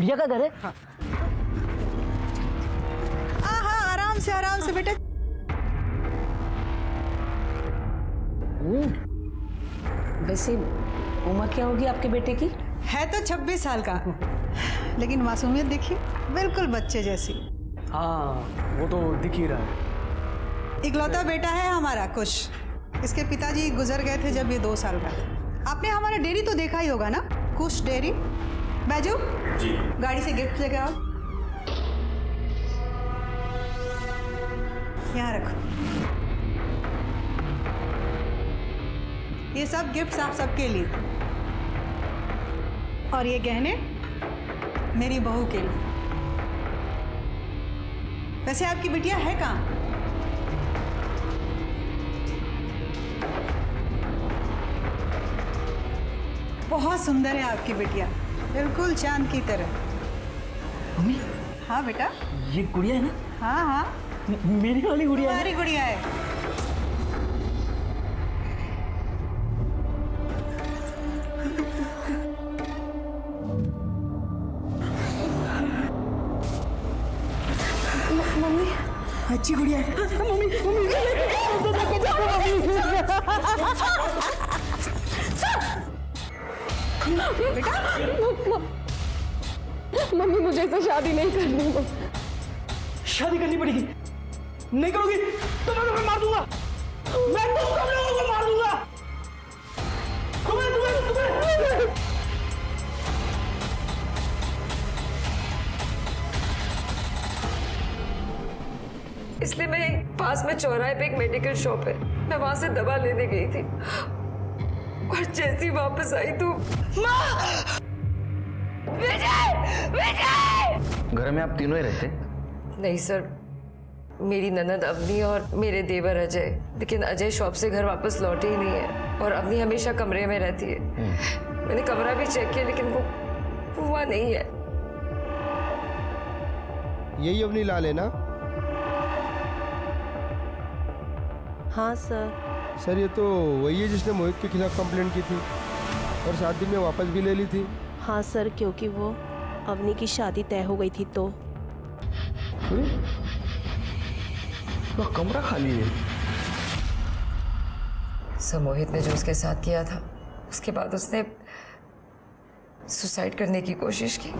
गुड़िया का घर है? हाँ हाँ, आराम से बेटा। वैसे उम्र क्या होगी आपके बेटे की? है तो 26 साल का, लेकिन मासूमियत देखिए, बिल्कुल बच्चे जैसी। हाँ वो तो दिख ही रहा है। इकलौता बेटा है हमारा कुश। इसके पिताजी गुजर गए थे जब ये 2 साल का था। आपने हमारा डेयरी तो देखा ही होगा ना, कुश डेयरी। बैजू जी, गाड़ी से गिफ्ट लेके आओ। यहाँ रखो, ये सब गिफ्ट्स आप सबके लिए, और ये गहने मेरी बहू के लिए। वैसे आपकी बिटिया है कहाँ? बहुत सुंदर है आपकी बिटिया, बिल्कुल चांद की तरह। मम्मी हाँ बेटा। ये गुड़िया है ना? हाँ हाँ, मेरी वाली गुड़िया है। हमारी गुड़िया है। मम्मी अच्छी गुड़िया है। मम्मी बेटा मम्मी मुझे इससे शादी नहीं करनी। शादी करनी पड़ेगी। नहीं करोगी तो मैं तुम्हें मार दूंगा। मैं तुम सब लोगों को मार दूंगा। तुम्हें इसलिए मैं पास में चौराहे पे एक मेडिकल शॉप है, मैं वहां से दवा लेने गई थी और जैसी वापस आई तो माँ! विजय! विजय! घर में आप तीनों ही रहते? नहीं सर, मेरी ननद अवनी और मेरे देवर अजय, लेकिन अजय शॉप से घर वापस लौटे ही नहीं है और अवनी हमेशा कमरे में रहती है। मैंने कमरा भी चेक किया लेकिन वो वहाँ नहीं है। यही अवनी लाल है ना? हाँ सर। सर ये तो वही है जिसने मोहित के खिलाफ कंप्लेंट की थी और 7 दिन में वापस भी ले ली थी। हाँ सर, क्योंकि वो अवनी की शादी तय हो गई थी तो। तो कमरा खाली है। सर मोहित ने जो उसके साथ किया था उसके बाद उसने सुसाइड करने की कोशिश की।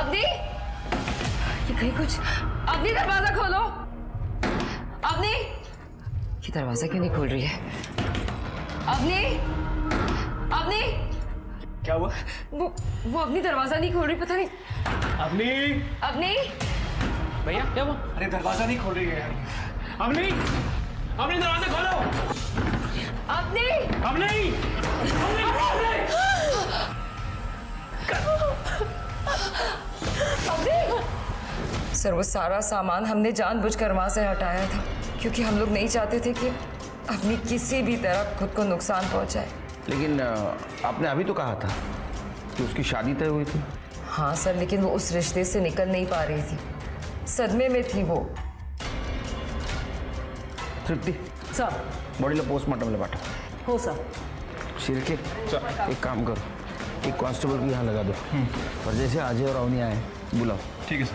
अवनी, ये कहीं कुछ। अवनी दरवाजा खोलो। अवनी, ये दरवाजा क्यों नहीं खोल रही है? अवनी, अवनी, क्या हुआ? वो अवनी दरवाजा नहीं खोल रही, पता नहीं। अवनी, अवनी, भैया क्या हुआ? अरे दरवाजा नहीं खोल रही है। अवनी, अवनी दरवाजा खोलो। अवनी, अवनी, सर वो सारा सामान हमने जानबूझकर वहां से हटाया था क्योंकि हम लोग नहीं चाहते थे कि अवनी किसी भी तरह खुद को नुकसान पहुंचाए। लेकिन आपने अभी तो कहा था कि उसकी शादी तय हुई थी। हाँ सर, लेकिन वो उस रिश्ते से निकल नहीं पा रही थी, सदमे में थी वो। तृप्ति सर, बॉडीला पोस्टमार्टम ले बांटा। हो सर। शिरके एक काम करो, एक कांस्टेबल को यहाँ लगा दो और जैसे अजय और अवनी आए बुलाओ। ठीक है सर।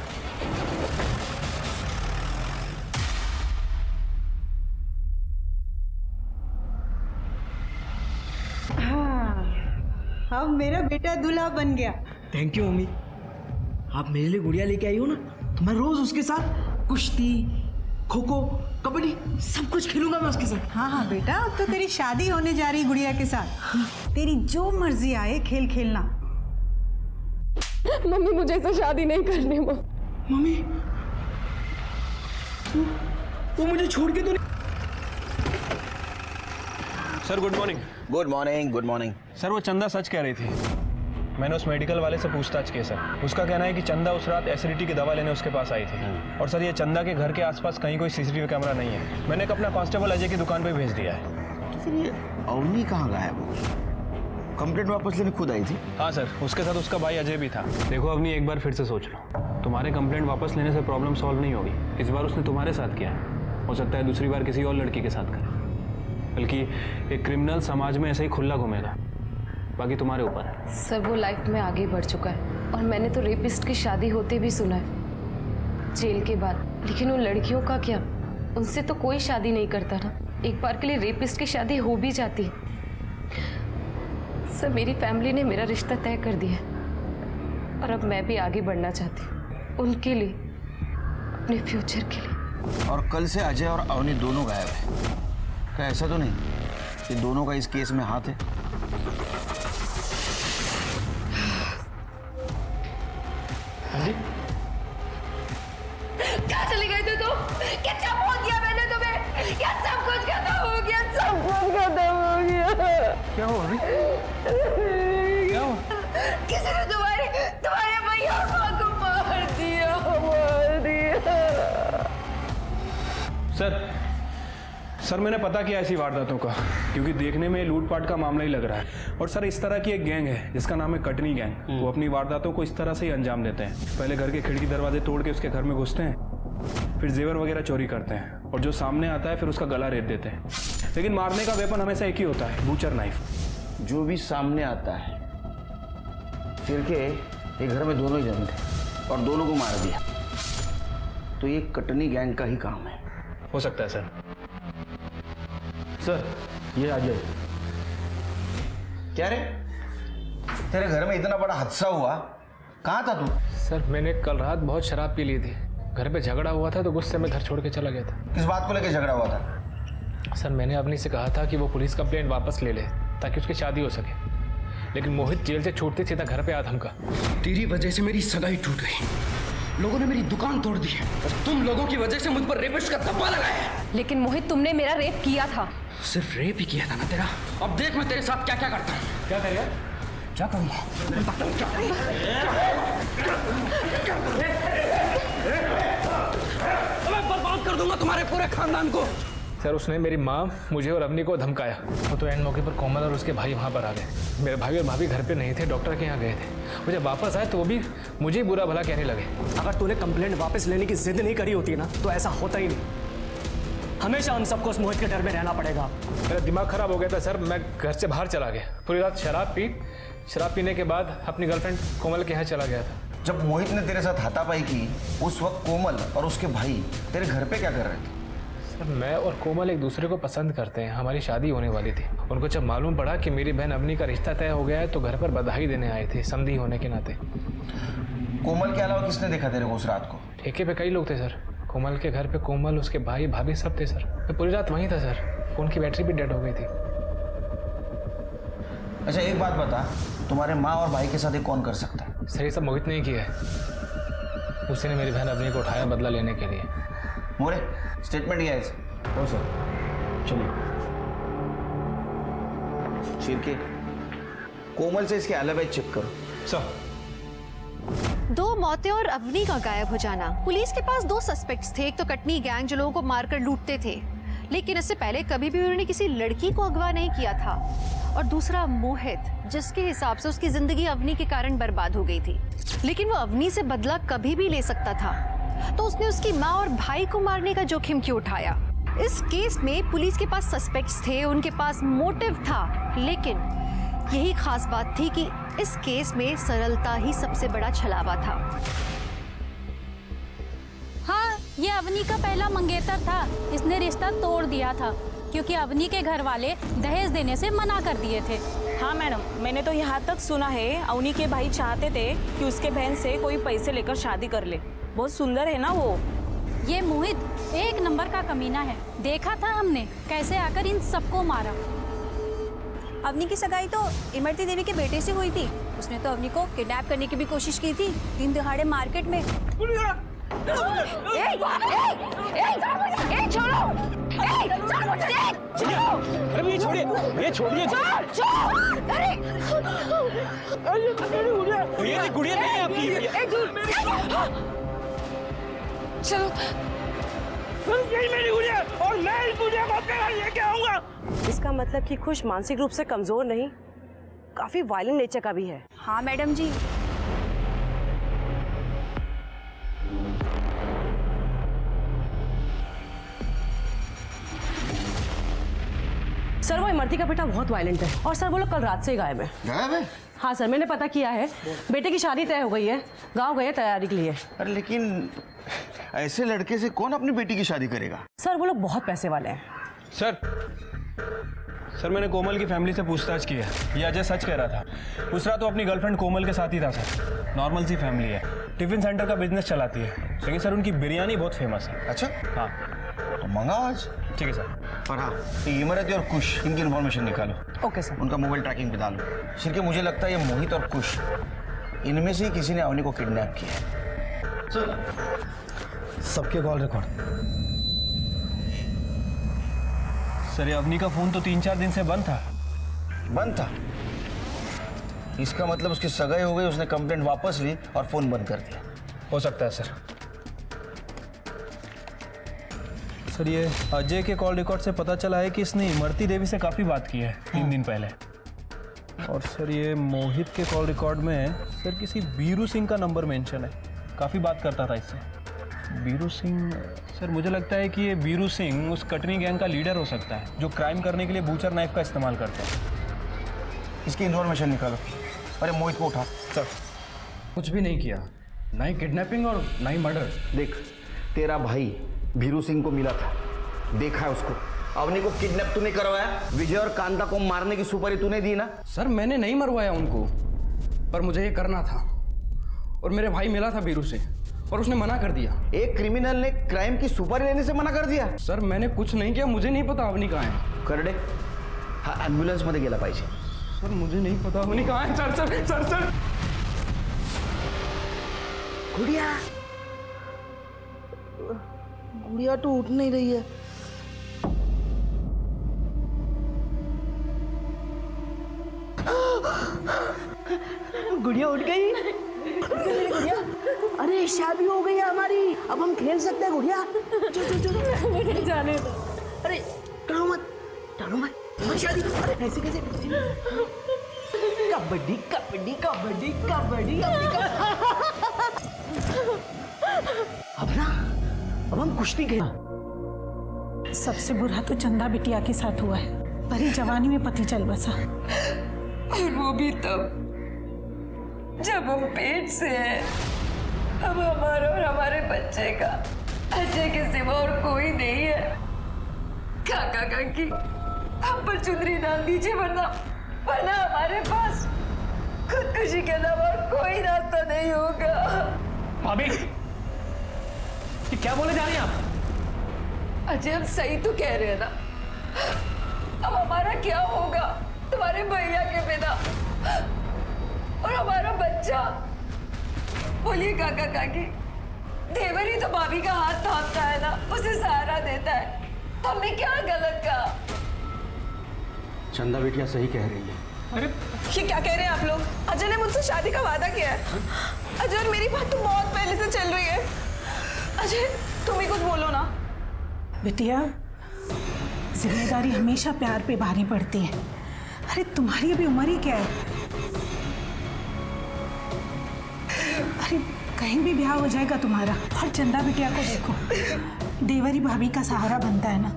अब मेरा बेटा दूल्हा बन गया। Thank you mummy. आप मेरे लिए गुड़िया लेके आई हो ना, तो मैं रोज उसके साथ कुश्ती, खो खो, कबड्डी सब कुछ खेलूंगा मैं उसके साथ। हाँ हाँ बेटा, अब तो तेरी शादी होने जा रही गुड़िया के साथ। तेरी जो मर्जी आए खेल खेलना। मम्मी मुझे इससे शादी नहीं करनी। मम्मी वो मुझे छोड़ के तो नहीं। Sir good morning. Good morning. Good morning. Sir वो चंदा सच कह रही थी। मैंने उस मेडिकल वाले से पूछताछ की सर। उसका कहना है कि चंदा उस रात एसिडिटी की दवा लेने उसके पास आई थी। और सर ये चंदा के घर के आसपास कहीं कोई सीसीटीवी कैमरा नहीं है। मैंने एक अपना कांस्टेबल अजय की दुकान पे भेज दिया है। तो फिर ये अवनी कहाँ गायब हो? कंप्लेंट वापस लेने खुद आई थी? हाँ सर, उसके साथ उसका भाई अजय भी था। देखो अवनी, एक बार फिर से सोच लो, तुम्हारे कंप्लेंट वापस लेने से प्रॉब्लम सॉल्व नहीं होगी। इस बार उसने तुम्हारे साथ किया है, हो सकता है दूसरी बार किसी और लड़की के साथ करे। बल्कि एक क्रिमिनल समाज में ऐसे ही खुला घूमेगा। बाकी तुम्हारे ऊपर है। सर वो लाइफ में आगे बढ़ चुका है और मैंने तो रेपिस्ट की शादी होते भी सुना है जेल के बाद, लेकिन उन लड़कियों का क्या, उनसे तो कोई शादी नहीं करता ना। एक बार के लिए रेपिस्ट की शादी हो भी जाती है। सर मेरी फैमिली ने मेरा रिश्ता तय कर दिया है और अब मैं भी आगे बढ़ना चाहती हूँ उनके लिए, अपने फ्यूचर के लिए। और कल से अजय और अवनी दोनों गायब है। क्या ऐसा तो नहीं कि दोनों का इस केस में हाथ है? क्या चले गए थे तुम? क्या सब हो गया मैंने तुम्हें? क्या सब कुछ खत्म हो गया? सब कुछ खत्म हो गया। क्या हुआ अभी? क्या हुआ? किसी ने तुम्हारे भैया और माँ को मार दिया। सर मैंने पता किया ऐसी वारदातों का, क्योंकि देखने में लूटपाट का मामला ही लग रहा है। और सर इस तरह की एक गैंग है जिसका नाम है कटनी गैंग। वो अपनी वारदातों को इस तरह से ही अंजाम देते हैं। पहले घर के खिड़की दरवाजे तोड़ के उसके घर में घुसते हैं, फिर जेवर वगैरह चोरी करते हैं और जो सामने आता है फिर उसका गला रेत देते हैं। लेकिन मारने का वेपन हमेशा एक ही होता है, बूचर नाइफ। जो भी सामने आता है, फिर के एक घर में दोनों ही जन थे और दोनों को मार दिया, तो ये कटनी गैंग का ही काम है। हो सकता है सर। सर ये अजय। क्या रे, तेरे घर में इतना बड़ा हादसा हुआ, कहाँ था तू? सर मैंने कल रात बहुत शराब पी ली थी, घर पे झगड़ा हुआ था तो गुस्से में घर छोड़ के चला गया था। किस बात को लेकर झगड़ा हुआ था? सर मैंने अवनी से कहा था कि वो पुलिस कंप्लेंट वापस ले ले ताकि उसकी शादी हो सके, लेकिन मोहित जेल से छूटते सीधा घर पे आया धमका। तेरी वजह से मेरी सगाई टूट गई, लोगों ने मेरी दुकान तोड़ दी और तुम लोगों की वजह से मुझ पर रेपिस्ट का धब्बा लगाया। लेकिन मोहित तुमने मेरा रेप किया था। सिर्फ रेप ही किया था ना तेरा? अब देख मैं तेरे साथ क्या क्या करता हूँ। क्या करेगा? क्या करूँगा? मैं बर्बाद कर दूंगा तुम्हारे पूरे खानदान को। सर उसने मेरी माँ, मुझे और अवनी को धमकाया। वो तो एंड मौके पर कोमल और उसके भाई वहाँ पर आ गए। मेरे भाई और भाभी घर पे नहीं थे, डॉक्टर के यहाँ गए थे। वो जब वापस आए तो वो भी मुझे ही बुरा भला कहने लगे। अगर तूने कंप्लेंट वापस लेने की जिद नहीं करी होती ना तो ऐसा होता ही नहीं। हमेशा हम सबको उस मोहित के डर में रहना पड़ेगा। मेरा दिमाग खराब हो गया था सर, मैं घर से बाहर चला गया। पूरी रात शराब पीने के बाद अपनी गर्लफ्रेंड कोमल के यहाँ चला गया था। जब मोहित ने तेरे साथ हाथापाई की, उस वक्त कोमल और उसके भाई तेरे घर पे क्या कर रहे थे? सर मैं और कोमल एक दूसरे को पसंद करते हैं, हमारी शादी होने वाली थी। उनको जब मालूम पड़ा कि मेरी बहन अवनी का रिश्ता तय हो गया है तो घर पर बधाई देने आए थे, समधी होने के नाते। कोमल के अलावा किसने देखा तेरे को उस रात को? ठेके पे कई लोग थे सर। कोमल के घर पे कोमल, उसके भाई भाभी सब थे सर। मैं पूरी रात वहीं था सर। फोन की बैटरी भी डेड हो गई थी। अच्छा एक बात बता, तुम्हारे माँ और भाई के साथ ये कौन कर सकता है? सर ये सब मोहित ने ही किया है। उसी ने मेरी बहन अवनी को उठाया बदला लेने के लिए। मोरे स्टेटमेंट किया है? हो सर, चलिए। शिरके, कोमल से इसके अलावा चेक करो। सर 2 मौतें और अवनी का गायब हो जाना। पुलिस के पास 2 सस्पेक्ट्स थे। एक तो कटनी गैंग जो लोगों को मारकर लूटते थे, लेकिन इससे पहले कभी भी उन्होंने किसी लड़की को अगवा नहीं किया था, और दूसरा मोहित, जिसके हिसाब से उसकी जिंदगी अवनी के कारण बर्बाद हो गई थी। लेकिन वो अवनी से बदला कभी भी ले सकता था, तो उसने उसकी माँ और भाई को मारने का जोखिम क्यों उठाया? इस केस में पुलिस के पास सस्पेक्ट्स थे, उनके पास मोटिव था, लेकिन यही खास बात थी कि इस केस में सरलता ही सबसे बड़ा छलावा था। हाँ, ये अवनी का पहला मंगेतर था। इसने रिश्ता तोड़ दिया था क्योंकि अवनी के घर वाले दहेज देने से मना कर दिए थे। हाँ मैडम, मैंने तो यहाँ तक सुना है अवनी के भाई चाहते थे कि उसके बहन से कोई पैसे लेकर शादी कर ले। बहुत सुंदर है ना वो। ये मोहित एक नंबर का कमीना है। देखा था हमने कैसे आकर इन सबको मारा। अवनी की सगाई तो इमरती देवी के बेटे से हुई थी। उसने तो अवनी को किडनैप करने की भी कोशिश की थी, दिन दहाड़े मार्केट में। अरे ये छोड़िए, ये छोड़िए। ये गुड़िया नहीं है आपकी। चलो यही मेरी गुड़िया और मैं इस गुड़िया को अपने घर लेके आऊंगा। इसका मतलब कि खुश मानसिक रूप से कमजोर नहीं, काफी वायलेंट नेचर का भी है। हाँ मैडम जी। सर वो इमरती का बेटा बहुत वायलेंट है और सर वो लोग कल रात से ही गायब है। गायब है? हाँ सर, मैंने पता किया है, बेटे की शादी तय हो गई है, गाँव गए तैयारी के लिए। अरे लेकिन ऐसे लड़के से कौन अपनी बेटी की शादी करेगा? सर वो लोग बहुत पैसे वाले हैं। सर मैंने कोमल की फैमिली से पूछताछ की है, ये अजय सच कह रहा था। उस रात तो अपनी गर्लफ्रेंड कोमल के साथ ही था सर। नॉर्मल सी फैमिली है, टिफिन सेंटर का बिजनेस चलाती है, लेकिन सर उनकी बिरयानी बहुत फेमस है। अच्छा? हाँ तो मंगाओ आज। ठीक है सर। पर हाँ, ये इमरती और कुश, इनकी इन्फॉर्मेशन निकालो। Okay sir. उनका मोबाइल ट्रैकिंग पे डालो। सिर्फ मुझे लगता है ये मोहित और कुश, इनमें से ही किसी ने अवनी को किडनैप किया है। सबके कॉल रिकॉर्ड। सर ये अवनी का फोन तो 3-4 दिन से बंद था। बंद था? इसका मतलब उसकी सगाई हो गई, उसने कंप्लेंट वापस ली और फोन बंद कर दिया। हो सकता है सर। सर ये अजय के कॉल रिकॉर्ड से पता चला है कि इसने इमरती देवी से काफ़ी बात की है 3 दिन पहले। और सर ये मोहित के कॉल रिकॉर्ड में सर किसी बीरू सिंह का नंबर मेंशन है, काफ़ी बात करता था इससे। बीरू सिंह, सर मुझे लगता है कि ये बीरू सिंह उस कटनी गैंग का लीडर हो सकता है जो क्राइम करने के लिए बूचर नाइफ का इस्तेमाल करते हैं। इसकी इन्फॉर्मेशन निकालो। अरे मोहित को उठा। सर कुछ भी नहीं किया, ना ही किडनैपिंग और ना ही मर्डर। देख, तेरा भाई भीरू सिंह को मिला था, देखा है उसको। अवनी को किडनैप तूने करवाया, विजय और कांता को मारने की सुपारी तूने दी ना? सर मैंने नहीं मरवाया उनको, पर मुझे ये करना था। और मेरे भाई मिला था बीरू से और उसने मना कर दिया। एक क्रिमिनल ने क्राइम की सुपारी लेने से मना कर दिया? सर मैंने कुछ नहीं किया, मुझे नहीं पता अवनी कहाँ है। करडे हा ॲम्ब्युलन्स मध्ये गेला पाहिजे। सर मुझे नहीं पता अवनी कहाँ है। सर सर सर सर गुड़िया, गुड़िया तो उठ नहीं रही है। गुड़िया उठ गई। गुड़िया, अरे शादी हो गई है हमारी, अब हम खेल सकते हैं गुड़िया। जो जाने दो। अरे डरो मत, डरो मत, हमारी शादी। अरे ऐसे कैसे? कबड्डी कबड्डी कबड्डी कबड्डी। अब ना, अब हम कुश्ती खेल। सबसे बुरा तो चंदा बिटिया के साथ हुआ है, भरी जवानी में पति चल बसा। और वो भी तब जब हम पेट से हैं। अब हमारा और हमारे बच्चे का अजय के सिवा और कोई नहीं है। काका काकी हम पर चुनरी डाल दीजिए, वरना हमारे पास खुदकुशी के अलावा और कोई रास्ता नहीं होगा। भाभी, ये क्या बोले जा रही हैं आप? अजय हम सही तो कह रहे हैं ना। अब हमारा क्या होगा तुम्हारे भैया के बिना, और हमारा बच्चा? बोलिए काका काकी, देवर ही तो भाभी का हाथ थामता है ना, उसे सहारा देता है। तो हमने क्या गलत कहा? चंदा बेटिया सही कह रही है। अरे ये क्या कह रहे हैं आप लोग? अजय ने मुझसे शादी का वादा किया है। अजय और मेरी बात तो बहुत पहले से चल रही है। अजय तुम ही कुछ बोलो ना। बिटिया, जिम्मेदारी हमेशा प्यार पे भारी पड़ती है। अरे तुम्हारी अभी उम्र ही क्या है? अरे कहीं भी ब्याह हो जाएगा तुम्हारा। और चंदा बिटिया को देखो, देवरी भाभी का सहारा बनता है ना।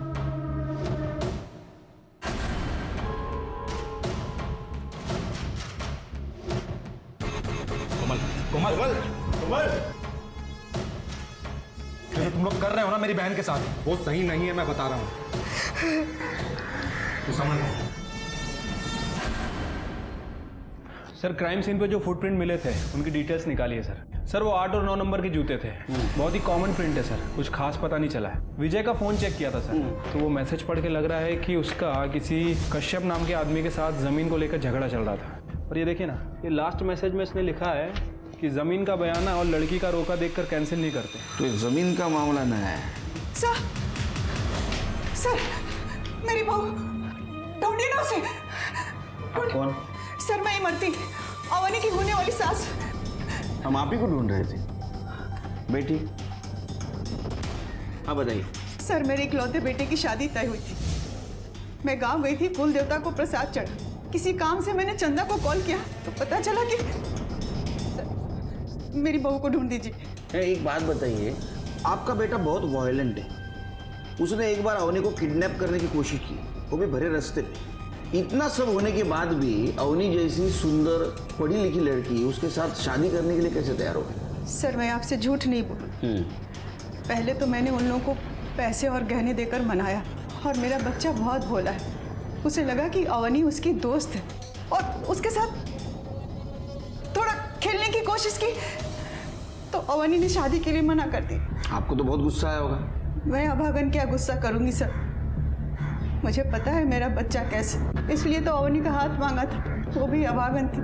कोमल, कोमल, जो तुम लोग कर रहे हो ना मेरी बहन के साथ, वो सही नहीं है, मैं बता रहा हूँ। तो समझ। सर क्राइम सीन पे जो फुटप्रिंट मिले थे उनकी डिटेल्स निकालिए सर। सर वो 8 और 9 नंबर के जूते थे, बहुत ही कॉमन प्रिंट है सर, कुछ खास पता नहीं चला है। विजय का फोन चेक किया था सर, तो वो मैसेज पढ़ के लग रहा है कि उसका किसी कश्यप नाम के आदमी के साथ जमीन को लेकर झगड़ा चल रहा था। और ये देखिए ना, ये लास्ट मैसेज में इसने लिखा है कि जमीन का बयाना और लड़की का रोका देखकर कैंसिल नहीं करते। तो ये जमीन का मामला न है। सर, सर मेरी बहू ढूंढिए ना उसे। कौन? सर मैं इमरती, अवनी की होने वाली सास। हम आप ही को ढूंढ रहे थे बेटी। हाँ बताइए। सर मेरे इकलौते बेटे की शादी तय हुई थी। मैं गांव गई थी, कुल देवता को प्रसाद चढ़ा। किसी काम से मैंने चंदा को कॉल किया तो पता चला कि मेरी बहू को ढूंढ दीजिए। एक बात बताइए, आपका बेटा बहुत वायलेंट है। उसने एक बार अवनी को किडनैप करने की कोशिश की, वो भी भरे रास्ते पे। इतना सब होने के बाद भी अवनी जैसी सुंदर पढ़ी लिखी लड़की उसके साथ शादी करने के लिए कैसे तैयार हो गई? सर मैं आपसे झूठ नहीं बोलूँ। पहले तो मैंने उन लोगों को पैसे और गहने देकर मनाया और मेरा बच्चा बहुत भोला है, उसे लगा कि अवनी उसकी दोस्त है और उसके साथ थोड़ा खेलने की कोशिश की तो अवनी ने शादी के लिए मना कर दी। आपको तो बहुत गुस्सा आया होगा। मैं अभागन क्या गुस्सा करूंगी सर, मुझे पता है मेरा बच्चा कैसे, इसलिए तो अवनी का हाथ मांगा था, वो भी अभागन थी।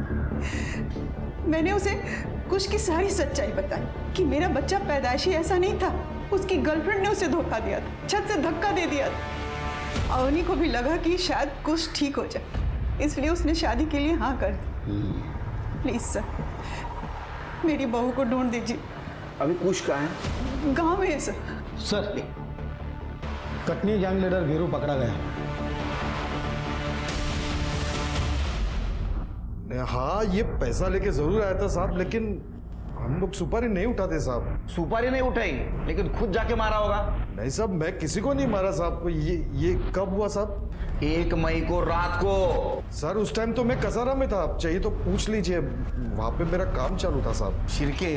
मैंने उसे कुछ की सारी सच्चाई बताई कि मेरा बच्चा पैदाइशी ऐसा नहीं था, उसकी गर्लफ्रेंड ने उसे धोखा दिया था, छत से धक्का दे दिया था। अवनी को भी लगा कि शायद कुछ ठीक हो जाए, इसलिए उसने शादी के लिए हाँ कर दी। प्लीज सर मेरी बहू को ढूंढ दीजिए। अभी कुछ कहाँ है? गांव में है sir. Sir Katni gang leader Veeru पकड़ा गया। हाँ ये पैसा लेके जरूर आया था साहब, लेकिन हम लोग सुपारी नहीं उठाते साहब। सुपारी नहीं उठाई लेकिन खुद जाके मारा होगा। नहीं साहब मैं किसी को नहीं मारा साहब। ये कब हुआ साहब? 1 मई को रात को। सर उस टाइम तो मैं कसारा में था, चाहिए तो पूछ लीजिए, वहां पे मेरा काम चालू था साहब। शिरके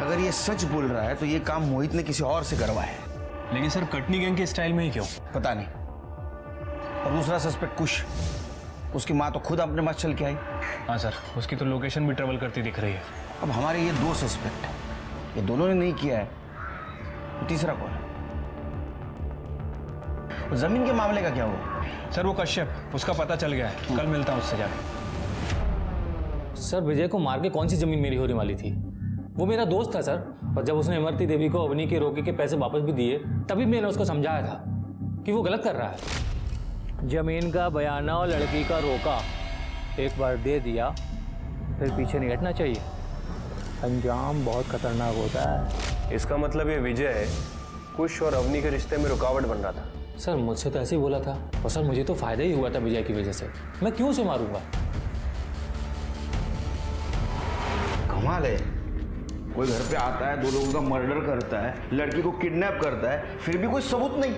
अगर ये सच बोल रहा है तो ये काम मोहित ने किसी और से करवाया है। लेकिन सर कटनी गैंग के स्टाइल में ही क्यों? पता नहीं। और दूसरा सस्पेक्ट कुश, उसकी माँ तो खुद अपने पास चल के आई। हाँ सर, उसकी तो लोकेशन भी ट्रेवल करती दिख रही है। अब हमारे ये 2 सस्पेक्ट हैं, ये दोनों ने नहीं किया है, तो तीसरा कौन है? जमीन के मामले का क्या हुआ? सर वो कश्यप, उसका पता चल गया है, कल मिलता हूँ उससे जाके। सर विजय को मार के कौन सी जमीन मेरी होने वाली थी? वो मेरा दोस्त था सर, और जब उसने इमरती देवी को अवनी के रोके के पैसे वापस भी दिए तभी मैंने उसको समझाया था कि वो गलत कर रहा है। जमीन का बयाना और लड़की का रोका एक बार दे दिया फिर पीछे नहीं हटना चाहिए, अंजाम बहुत खतरनाक होता है। इसका मतलब ये विजय कुश और अवनी के रिश्ते में रुकावट बन रहा था। सर मुझसे तो ऐसे ही बोला था, और सर मुझे तो फायदा ही हुआ था विजय की वजह से, मैं क्यों उसे मारूंगा? कमाल है, कोई घर पे आता है, 2 लोगों का मर्डर करता है, लड़की को किडनैप करता है, फिर भी कोई सबूत नहीं।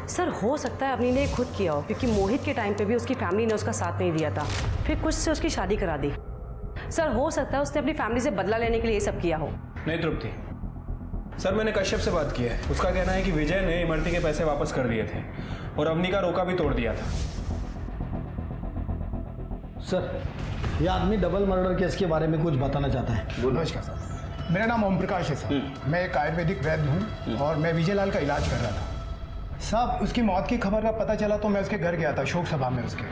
सर हो सकता है अवनी ने खुद किया हो, क्योंकि मोहित के टाइम पे भी उसकी फैमिली ने उसका साथ नहीं दिया था, फिर कुछ से उसकी शादी करा दी। सर हो सकता है उसने अपनी फैमिली से बदला लेने के लिए ये सब किया हो। नहीं तृप्ति, सर मैंने कश्यप से बात की है, उसका कहना है कि विजय ने इमरती के पैसे वापस कर दिए थे और अवनी का रोका भी तोड़ दिया था। सर ये आदमी डबल मर्डर केस के बारे में कुछ बताना चाहता है। नमस्कार सर, मेरा नाम ओम प्रकाश है सर, मैं एक आयुर्वेदिक वैद्य हूँ और मैं विजय लाल का इलाज कर रहा था साहब। उसकी मौत की खबर का पता चला तो मैं उसके घर गया था, शोक सभा में उसके,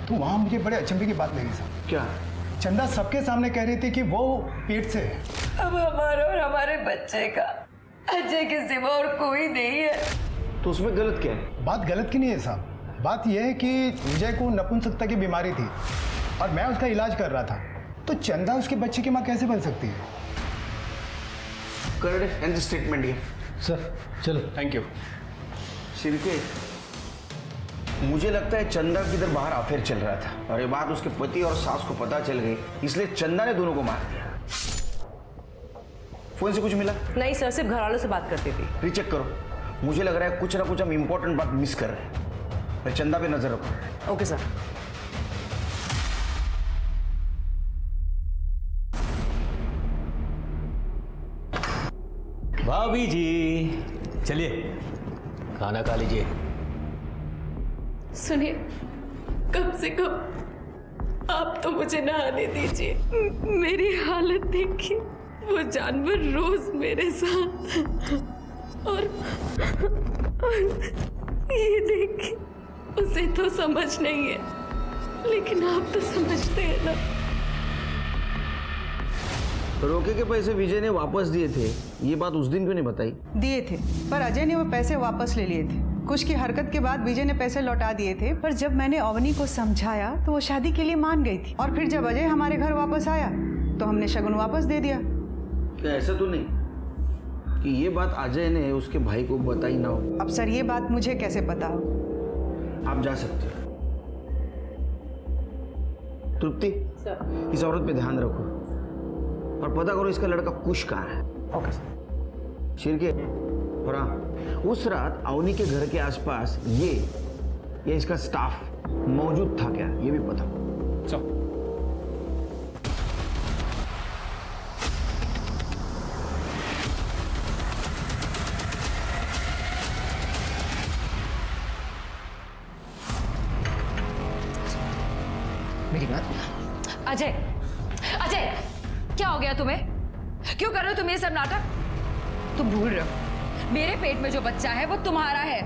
तो वहाँ मुझे बड़े अचंभे की बात लगी सर। क्या? चंदा सबके सामने कह रही थी कि वो पेट से है। अब हमारा और हमारे बच्चे का अजय के सिवा और कोई नहीं है। तो उसमें गलत क्या है? बात गलत की नहीं है साहब, बात यह है कि विजय को नपुंसकता की बीमारी थी और मैं उसका इलाज कर रहा था, तो चंदा उसके बच्चे की माँ कैसे बन सकती है? करेक्ट एंड स्टेटमेंट ये सर चलो। Thank you. शिरके मुझे लगता है चंदा किधर बाहर अफेयर चल रहा था और ये बात उसके पति और सास को पता चल गई, इसलिए चंदा ने दोनों को मार दिया। फोन से कुछ मिला? नहीं सर, सिर्फ घर वालों से बात करती थी। रीचेक करो, मुझे लग रहा है कुछ ना कुछ हम इंपॉर्टेंट बात मिस कर रहे हैं। फिर चंदा पे नजर रखो। Okay sir. भाभी जी चलिए खाना खा लीजिए। सुनिए, कम से कम आप तो मुझे नहाने दीजिए। मेरी हालत देखिए, वो जानवर रोज मेरे साथ, और ये देखिए उसे तो समझ नहीं है, लेकिन आप तो समझते हैं ना। रोके के पैसे विजय ने वापस दिए थे, ये बात उस दिन क्यों नहीं बताई? दिए थे, पर अजय ने वो पैसे वापस ले लिए थे। कुछ की हरकत के बाद विजय ने पैसे लौटा दिए थे, पर जब मैंने अवनी को समझाया तो वो शादी के लिए मान गई थी, और फिर जब अजय हमारे घर वापस आया तो हमने शगुन वापस दे दिया। क्या ऐसा तो नहीं कि ये बात अजय ने उसके भाई को बताई ना हो? अब सर ये बात मुझे कैसे पता हो? आप जा सकते हो। तृप्ति, इस औरत पे ध्यान रखो और पता करो इसका लड़का कुश कहाँ है। Okay sir. शिरके, और हाँ, उस रात अवनी के घर के आसपास ये इसका स्टाफ मौजूद था क्या ये भी पता। चलो मेरी बात। अजय, अजय, क्या हो गया तुम्हें? क्यों कर रहे हो तुम ये सब नाटक? तुम भूल रहे हो मेरे पेट में जो बच्चा है वो तुम्हारा है।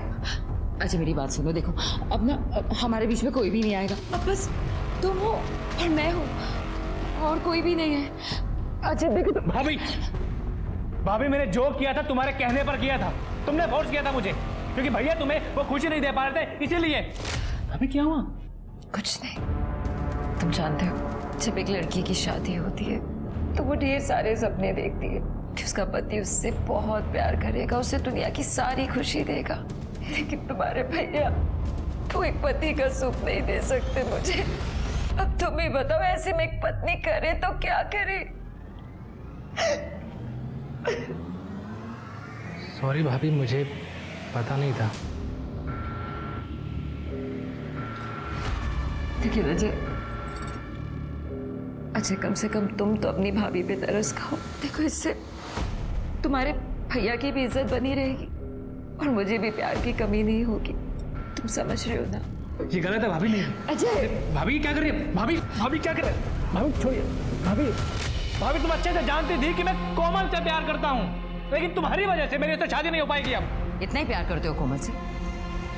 अजय मेरी बात सुनो, देखो अब ना हमारे बीच में कोई भी नहीं आएगा। अब बस तुम हो और मैं हूँ और कोई भी नहीं है। अजय देखो भाभी, भाभी मैंने जो किया था तुम्हारे कहने पर किया था। तुमने फोर्स किया था मुझे, क्योंकि भैया तुम्हें वो खुशी नहीं दे पा रहे थे, इसीलिए। अभी क्या हुआ? कुछ नहीं। तुम जानते हो जब एक लड़की की शादी होती है तो वो ढेर सारे सपने देखती है कि उसका पति उससे बहुत प्यार करेगा, उसे दुनिया की सारी खुशी देगा। लेकिन तुम्हारे भैया तो एक पति का सुख नहीं दे सकते मुझे। अब तुम ही बताओ, ऐसे में एक पत्नी करे तो क्या करे? सॉरी भाभी, मुझे पता नहीं था। देखिए अजय, कम से कम तुम तो अपनी भाभी पे तरस खाओ। देखो इससे तुम्हारे भैया की भी इज्जत बनी रहेगी और मुझे भी प्यार की कमी नहीं होगी। तुम समझ रहे हो ना? ये गलत है भाभी। नहीं अजय, भाभी क्या कर रही है? भाभी क्या कर रही है? भाभी छोड़िए। भाभी तुम अच्छे से जानती थी कि मैं कोमल से प्यार करता हूँ, लेकिन तुम्हारी वजह से मेरी उससे शादी नहीं हो पाएगी। अब इतना ही प्यार करते हो कोमल से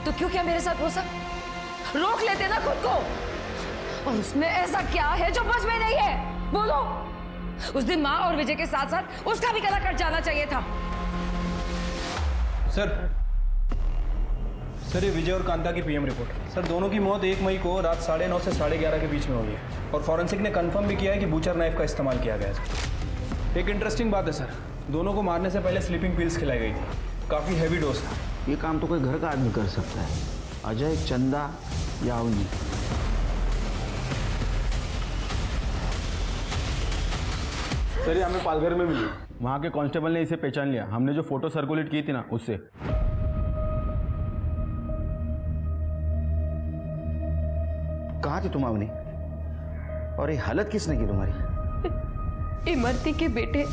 तो क्यों क्या मेरे साथ वो सब रोक लेते ना खुद को? और उसमें ऐसा क्या है जो मुझ में नहीं है? बोलो। उस दिन माँ और विजय के साथ साथ उसका भी गला कट जाना चाहिए था। सर ये विजय और कांता की पीएम रिपोर्ट। सर दोनों की मौत 1 मई को रात 9:30 से 11:30 के बीच में हुई है और फॉरेंसिक ने कंफर्म भी किया है कि बूचर नाइफ का इस्तेमाल किया गया है। एक इंटरेस्टिंग बात है सर, दोनों को मारने से पहले स्लीपिंग पिल्स खिलाई गई थी। काफ़ी हैवी डोज था। ये काम तो कोई घर का आदमी कर सकता है, अजय, चंदा या अवनी। सर ये हमें पालघर में मिली, वहाँ के कांस्टेबल ने इसे पहचान लिया। हमने जो फोटो सर्कुलेट की थी ना उससे। कहाँ थी तुम अवनी? और ये हालत किसने की तुम्हारी? इमरती के बेटे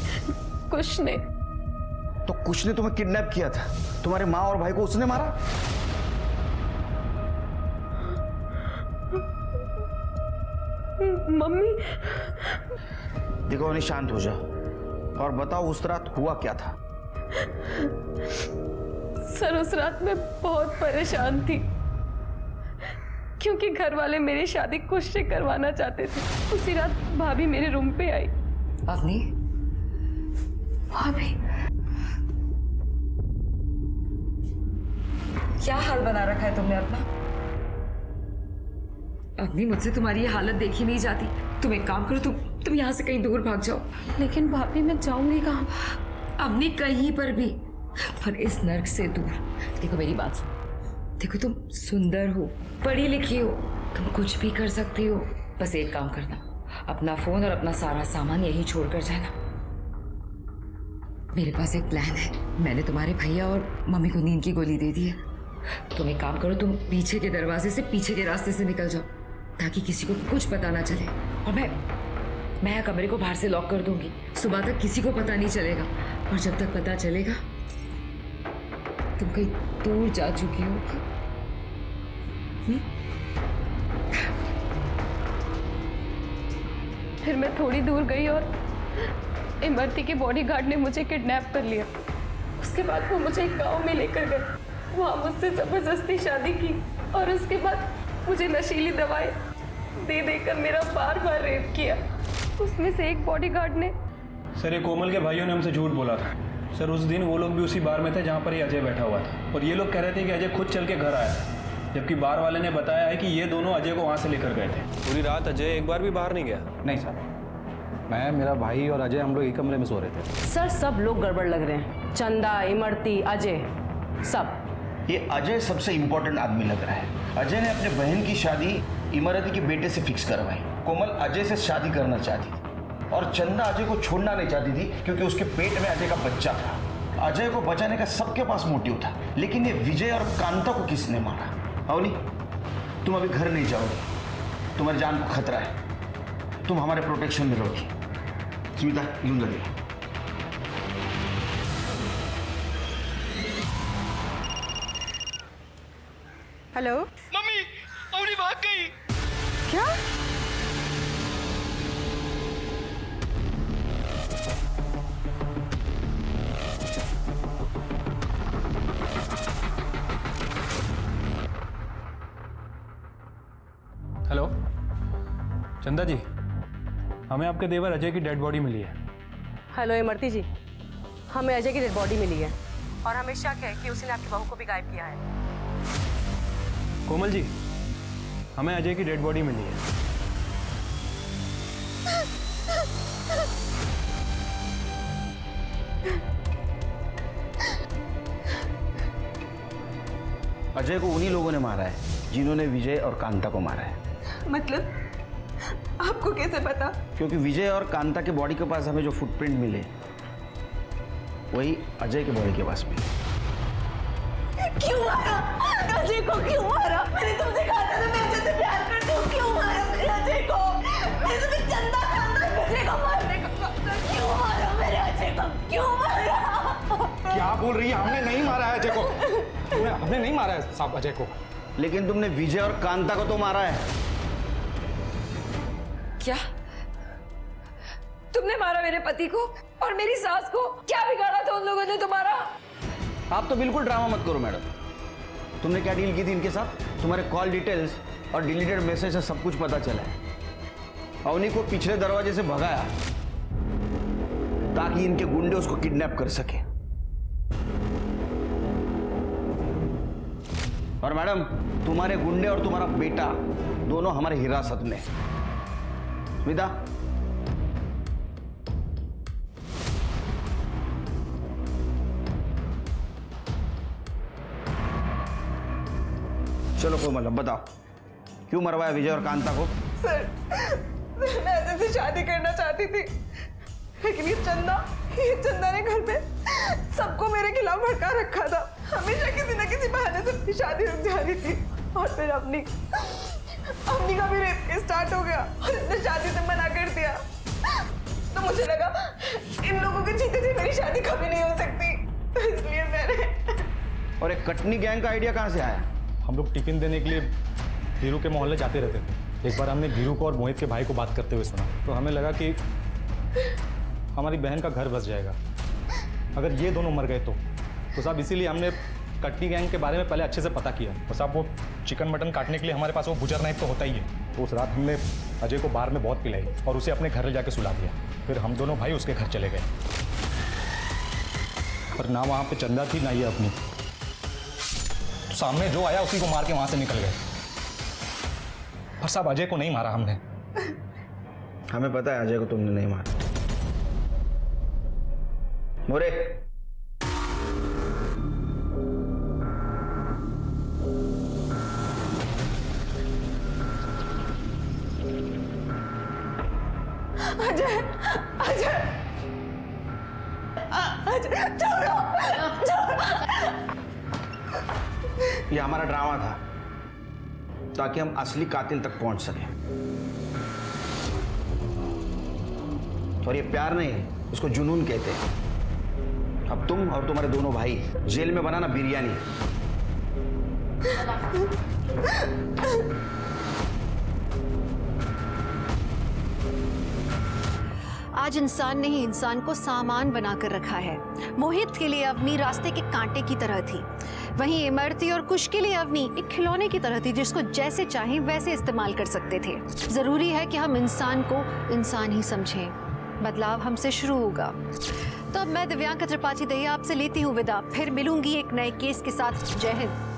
कुश ने। तो कुश ने तुम्हें किडनैप किया था, तुम्हारे माँ और भाई को उसने मारा? मम्मी। देखो अवनी, शांत हो जाओ और बताओ उस रात हुआ क्या था? सर उस रात मैं बहुत परेशान थी क्योंकि घर वाले मेरी शादी कुश से करवाना चाहते थे। उसी रात भाभी मेरे रूम पे आई। अवनी, भाभी क्या हाल बना रखा है तुमने अपना? अवनी मुझसे तुम्हारी ये हालत देखी नहीं जाती। तुम एक काम करो, तुम यहाँ से कहीं दूर भाग जाओ। लेकिन भाभी मैं जाऊंगी कहाँ? अवनी कहीं पर भी, पर इस नर्क से दूर। देखो मेरी बात सुनो, देखो तुम सुंदर हो, पढ़ी लिखी हो, तुम कुछ भी कर सकती हो। बस एक काम करना, अपना फोन और अपना सारा सामान यहीं छोड़कर जाना। मेरे पास एक प्लान है। मैंने तुम्हारे भैया और मम्मी को नींद की गोली दे दी है। तुम एक काम करो, तुम पीछे के दरवाजे से, पीछे के रास्ते से निकल जाओ ताकि किसी को कुछ पता ना चले। और मैं कमरे को बाहर से लॉक कर दूंगी। सुबह तक किसी को पता नहीं चलेगा और जब तक पता चलेगा तुम कहीं दूर जा चुकी हो। फिर मैं थोड़ी दूर गई और इमरती के बॉडीगार्ड ने मुझे किडनैप कर लिया। उसके बाद वो मुझे एक गांव में लेकर गए, वहाँ मुझसे जबरदस्ती शादी की और उसके बाद मुझे नशीली दवाएं दे देकर मेरा बार बार रेप किया। उसमें से एक बॉडीगार्ड ने। सर ये कोमल के भाइयों ने हमसे झूठ बोला था। सर उस दिन वो लोग भी उसी बार में थे जहाँ पर ये अजय बैठा हुआ था और ये लोग कह रहे थे कि अजय खुद चल के घर आया था, जबकि बार वाले ने बताया है कि ये दोनों अजय को वहाँ से लेकर गए थे। पूरी रात अजय एक बार भी बाहर नहीं गया। नहीं सर, मैं, मेरा भाई और अजय हम लोग एक कमरे में सो रहे थे। सर सब लोग गड़बड़ लग रहे हैं, चंदा, इमरती, अजय, सब। ये अजय सबसे इंपॉर्टेंट आदमी लग रहा है। अजय ने अपने बहन की शादी इमरती के बेटे से फिक्स करवाई। कोमल अजय से शादी करना चाहती थी और चंदा अजय को छोड़ना नहीं चाहती थी क्योंकि उसके पेट में अजय का बच्चा था। अजय को बचाने का सबके पास मोटिव था, लेकिन ये विजय और कांता को किसने मारा? अवनी, तुम अभी घर नहीं जाओगे, तुम्हारी जान को खतरा है, तुम हमारे प्रोटेक्शन में रहोगी। स्मिता यूं लगेगा। हेलो मम्मी अवनी भाग गई। क्या? हेलो चंदा जी, हमें आपके देवर अजय की डेड बॉडी मिली है। हेलो इमरती जी, हमें अजय की डेड बॉडी मिली है और हमें शक है कि उसने आपकी बहू को भी गायब किया है। कोमल जी, हमें अजय की डेड बॉडी मिली है। अजय को उन्हीं लोगों ने मारा है जिन्होंने विजय और कांता को मारा है। मतलब आपको कैसे पता? क्योंकि विजय और कांता के बॉडी के पास हमें जो फुटप्रिंट मिले वही अजय के बॉडी के पास मिले। क्यों मारा? अजय को क्यों मारा? मैंने तुमसे कहा था मैं अजय से प्यार करती हूँ, क्यों मारा मेरे अजय को? मैंने तुम्हें चंदा खानदान अजय को मारने को कहा था, क्यों मारा मेरे अजय को? क्यों मारा? क्या बोल रही है? हमने नहीं मारा है अजय को। हमने नहीं मारा है साहब अजय को। लेकिन तुमने विजय और कांता को तो मारा है। क्या तुमने मारा मेरे पति को और मेरी सास को? क्या बिगाड़ा था उन लोगों ने तुम्हारा? आप तो बिल्कुल ड्रामा मत करो मैडम। तुमने क्या डील की थी इनके साथ? तुम्हारे कॉल डिटेल्स और डिलीटेड मैसेज से सब कुछ पता चला है। अवनी को पिछले दरवाजे से भगाया ताकि इनके गुंडे उसको किडनैप कर सके। और मैडम, तुम्हारे गुंडे और तुम्हारा बेटा दोनों हमारे हिरासत में। स्मिता, चलो कोमल अब बताओ, क्यों मरवाया विजय और कांता को? सर मैं अजय से शादी करना चाहती थी, लेकिन ये चंदा ने घर पे सबको मेरे खिलाफ भड़का रखा था। हमेशा किसी न किसी बहाने से शादी रुक जा रही थी और फिर अपनी का भी रेप स्टार्ट हो गया और इसने शादी से मना कर दिया। तो मुझे लगा इन लोगों के जीते जी मेरी शादी कभी नहीं हो सकती, तो इसलिए मैंने। और एक कटनी गैंग का आइडिया कहाँ से आया? हम लोग टिफिन देने के लिए धीरू के मोहल्ले जाते रहते थे। एक बार हमने धीरू को और मोहित के भाई को बात करते हुए सुना, तो हमें लगा कि हमारी बहन का घर बस जाएगा अगर ये दोनों मर गए तो साहब इसीलिए हमने कटनी गैंग के बारे में पहले अच्छे से पता किया। तो साहब वो चिकन मटन काटने के लिए हमारे पास वो बुचर नाइफ तो होता ही है। तो उस रात हमने अजय को बार में बहुत पिलाई और उसे अपने घर ले जाके सुला दिया। फिर हम दोनों भाई उसके घर चले गए, पर ना वहाँ पे चंदा थी ना ये अपनी। सामने जो आया उसी को मार के वहां से निकल गए। पर साहब अजय को नहीं मारा हमने। हमें पता है अजय को तुमने नहीं मारा। मोरे, अजय अजय अजय छोड़ो। ये हमारा ड्रामा था ताकि हम असली कातिल तक पहुंच सके। और ये प्यार नहीं, इसको जुनून कहते हैं। अब तुम और तुम्हारे दोनों भाई जेल में बनाना बिरयानी। आज इंसान ने ही इंसान को सामान बनाकर रखा है। मोहित के लिए अवनी रास्ते के कांटे की तरह थी, वहीं इमरती और कुश के लिए अवनी एक खिलौने की तरह थी जिसको जैसे चाहे वैसे इस्तेमाल कर सकते थे। जरूरी है कि हम इंसान को इंसान ही समझें। बदलाव हमसे शुरू होगा। तो अब मैं दिव्यांका त्रिपाठी दहिया आपसे लेती हूँ विदा। फिर मिलूंगी एक नए केस के साथ। जय हिंद।